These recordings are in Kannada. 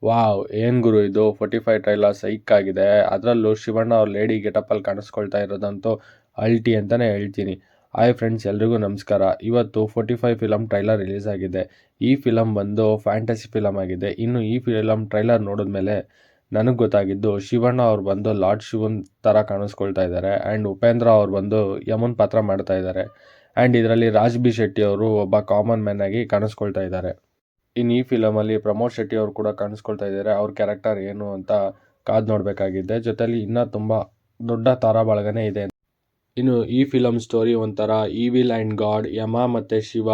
ವಾವ್! ಏನ್ ಗುರು ಇದು 45 ಟ್ರೈಲರ್ ಸೈಕ್ ಆಗಿದೆ. ಅದರಲ್ಲೂ ಶಿವಣ್ಣ ಅವ್ರ ಲೇಡಿ ಗೆಟಪ್ಪಲ್ಲಿ ಕಾಣಿಸ್ಕೊಳ್ತಾ ಇರೋದಂತೂ ಅಲ್ಟಿ ಅಂತಾನೆ ಹೇಳ್ತೀನಿ. ಹಾಯ್ ಫ್ರೆಂಡ್ಸ್, ಎಲ್ರಿಗೂ ನಮಸ್ಕಾರ. ಇವತ್ತು 45 ಫಿಲಮ್ ಟ್ರೈಲರ್ ರಿಲೀಸ್ ಆಗಿದೆ. ಈ ಫಿಲಮ್ ಬಂದು ಫ್ಯಾಂಟಸಿ ಫಿಲಮ್ ಆಗಿದೆ. ಇನ್ನು ಈ ಫಿಲಮ್ ಟ್ರೈಲರ್ ನೋಡಿದ್ಮೇಲೆ ನನಗೆ ಗೊತ್ತಾಗಿದ್ದು ಶಿವಣ್ಣ ಅವ್ರು ಬಂದು ಲಾರ್ಡ್ ಶಿವನ್ ಥರ ಕಾಣಿಸ್ಕೊಳ್ತಾ ಇದ್ದಾರೆ. ಆ್ಯಂಡ್ ಉಪೇಂದ್ರ ಅವ್ರು ಬಂದು ಯಮನ್ ಪಾತ್ರ ಮಾಡ್ತಾ ಇದ್ದಾರೆ. ಆ್ಯಂಡ್ ಇದರಲ್ಲಿ ರಾಜ್ ಬಿ ಶೆಟ್ಟಿ ಅವರು ಒಬ್ಬ ಕಾಮನ್ ಮ್ಯಾನ್ ಆಗಿ ಕಾಣಿಸ್ಕೊಳ್ತಾ ಇದ್ದಾರೆ. ಇನ್ನು ಈ ಫಿಲಮಲ್ಲಿ ಪ್ರಮೋದ್ ಶೆಟ್ಟಿ ಅವರು ಕೂಡ ಕಾಣಿಸ್ಕೊಳ್ತಾ ಇದ್ದಾರೆ. ಅವ್ರ ಕ್ಯಾರೆಕ್ಟರ್ ಏನು ಅಂತ ಕಾದು ನೋಡಬೇಕಾಗಿದೆ. ಜೊತೆಲಿ ಇನ್ನೂ ತುಂಬ ದೊಡ್ಡ ತಾರಾಬಳಗನೇ ಇದೆ. ಇನ್ನು ಈ ಫಿಲಮ್ ಸ್ಟೋರಿ ಒಂಥರ ಈವಿಲ್ ಆ್ಯಂಡ್ ಗಾಡ್, ಯಮ ಮತ್ತು ಶಿವ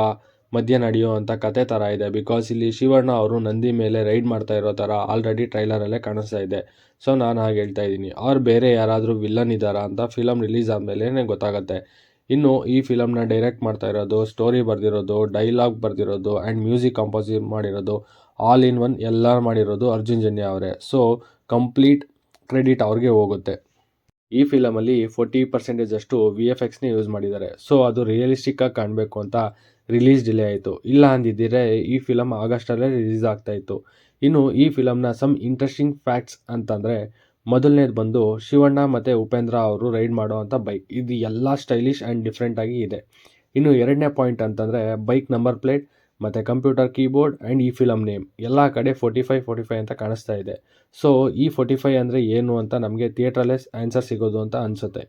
ಮಧ್ಯೆ ನಡೆಯುವಂಥ ಕತೆ ಥರ ಇದೆ. ಬಿಕಾಸ್ ಇಲ್ಲಿ ಶಿವಣ್ಣ ಅವರು ನಂದಿ ಮೇಲೆ ರೈಡ್ ಮಾಡ್ತಾ ಇರೋ ಥರ ಆಲ್ರೆಡಿ ಟ್ರೈಲರಲ್ಲೇ ಕಾಣಿಸ್ತಾ ಇದೆ. ಸೊ ನಾನು ಹಾಗೆ ಹೇಳ್ತಾ ಇದ್ದೀನಿ. ಅವ್ರು ಬೇರೆ ಯಾರಾದರೂ ವಿಲ್ಲನ್ ಇದ್ದಾರಾ ಅಂತ ಫಿಲಮ್ ರಿಲೀಸ್ ಆದಮೇಲೆ ಗೊತ್ತಾಗುತ್ತೆ. ಇನ್ನು ಈ ಫಿಲಮ್ನ ಡೈರೆಕ್ಟ್ ಮಾಡ್ತಾ ಇರೋದು, ಸ್ಟೋರಿ ಬರೆದಿರೋದು, ಡೈಲಾಗ್ ಬರೆದಿರೋದು ಆ್ಯಂಡ್ ಮ್ಯೂಸಿಕ್ ಕಂಪೋಸ್ ಮಾಡಿರೋದು, ಆಲ್ ಇನ್ ಒನ್ ಎಲ್ಲ ಮಾಡಿರೋದು ಅರ್ಜುನ್ ಜನ್ಯ ಅವರೇ. ಸೊ ಕಂಪ್ಲೀಟ್ ಕ್ರೆಡಿಟ್ ಅವ್ರಿಗೆ ಹೋಗುತ್ತೆ. ಈ ಫಿಲಮಲ್ಲಿ 40% ಅಷ್ಟು VFXನೇ ಯೂಸ್ ಮಾಡಿದ್ದಾರೆ. ಸೊ ಅದು ರಿಯಲಿಸ್ಟಿಕ್ಕಾಗಿ ಕಾಣಬೇಕು ಅಂತ ರಿಲೀಸ್ ಡಿಲೇ ಆಯಿತು. ಇಲ್ಲ ಅಂದಿದ್ದರೆ ಈ ಫಿಲಮ್ ಆಗಸ್ಟಲ್ಲೇ ರಿಲೀಸ್ ಆಗ್ತಾಯಿತ್ತು. ಇನ್ನು ಈ ಫಿಲಮ್ನ ಸಮ್ ಇಂಟ್ರೆಸ್ಟಿಂಗ್ ಫ್ಯಾಕ್ಟ್ಸ್ ಅಂತಂದರೆ, ಮೊದಲನೇದು ಬಂದು ಶಿವಣ್ಣ ಮತ್ತು ಉಪೇಂದ್ರ ಅವರು ರೈಡ್ ಮಾಡೋವಂಥ ಬೈಕ್. ಇದು ಎಲ್ಲ ಸ್ಟೈಲಿಶ್ ಆ್ಯಂಡ್ ಡಿಫ್ರೆಂಟಾಗಿ ಇದೆ. ಇನ್ನು ಎರಡನೇ ಪಾಯಿಂಟ್ ಅಂತಂದರೆ ಬೈಕ್ ನಂಬರ್ ಪ್ಲೇಟ್ ಮತ್ತು ಕಂಪ್ಯೂಟರ್ ಕೀಬೋರ್ಡ್ ಆ್ಯಂಡ್ ಈ ಫಿಲಮ್ ನೇಮ್ ಎಲ್ಲ ಕಡೆ 45 ಅಂತ ಕಾಣಿಸ್ತಾ ಇದೆ. ಸೊ ಈ 45 ಅಂದರೆ ಏನು ಅಂತ ನಮಗೆ ಥಿಯೇಟ್ರಲ್ಲೇ ಆನ್ಸರ್ ಸಿಗೋದು ಅಂತ ಅನಿಸುತ್ತೆ.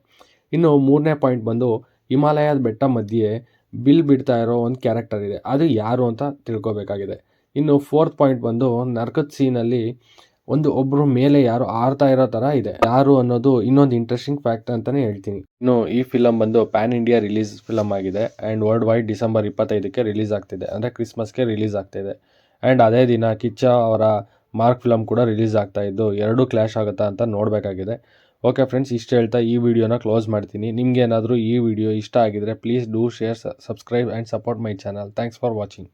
ಇನ್ನು ಮೂರನೇ ಪಾಯಿಂಟ್ ಬಂದು ಹಿಮಾಲಯದ ಬೆಟ್ಟ ಮಧ್ಯೆ ಬಿಲ್ ಬಿಡ್ತಾ ಇರೋ ಒಂದು ಕ್ಯಾರೆಕ್ಟರ್ ಇದೆ. ಅದು ಯಾರು ಅಂತ ತಿಳ್ಕೊಬೇಕಾಗಿದೆ. ಇನ್ನು ಫೋರ್ತ್ ಪಾಯಿಂಟ್ ಬಂದು ನರ್ಕದ ಸೀನಲ್ಲಿ ಒಬ್ಬರು ಮೇಲೆ ಯಾರು ಆರ್ತಾ ಇರೋ ಥರ ಇದೆ. ಯಾರು ಅನ್ನೋದು ಇನ್ನೊಂದು ಇಂಟ್ರೆಸ್ಟಿಂಗ್ ಫ್ಯಾಕ್ಟ್ ಅಂತಲೇ ಹೇಳ್ತೀನಿ. ಇನ್ನು ಈ ಫಿಲಮ್ ಬಂದು ಪ್ಯಾನ್ ಇಂಡಿಯಾ ರಿಲೀಸ್ ಫಿಲಮ್ ಆಗಿದೆ. ಆ್ಯಂಡ್ ವರ್ಲ್ಡ್ ವೈಡ್ ಡಿಸೆಂಬರ್ 25ಕ್ಕೆ ರಿಲೀಸ್ ಆಗ್ತಿದೆ. ಅಂದರೆ ಕ್ರಿಸ್ಮಸ್ಗೆ ರಿಲೀಸ್ ಆಗ್ತಿದೆ. ಆ್ಯಂಡ್ ಅದೇ ದಿನ ಕಿಚ್ಚ ಅವರ ಮಾರ್ಕ್ ಫಿಲಮ್ ಕೂಡ ರಿಲೀಸ್ ಆಗ್ತಾ ಇದ್ದು, ಎರಡೂ ಕ್ಲ್ಯಾಶ್ ಆಗುತ್ತಾ ಅಂತ ನೋಡಬೇಕಾಗಿದೆ. ಓಕೆ ಫ್ರೆಂಡ್ಸ್, ಇಷ್ಟು ಹೇಳ್ತಾ ಈ ವಿಡಿಯೋನ ಕ್ಲೋಸ್ ಮಾಡ್ತೀನಿ. ನಿಮ್ಗೆ ಏನಾದರೂ ಈ ವಿಡಿಯೋ ಇಷ್ಟ ಆಗಿದ್ರೆ please do share, subscribe and support my channel. Thanks for watching.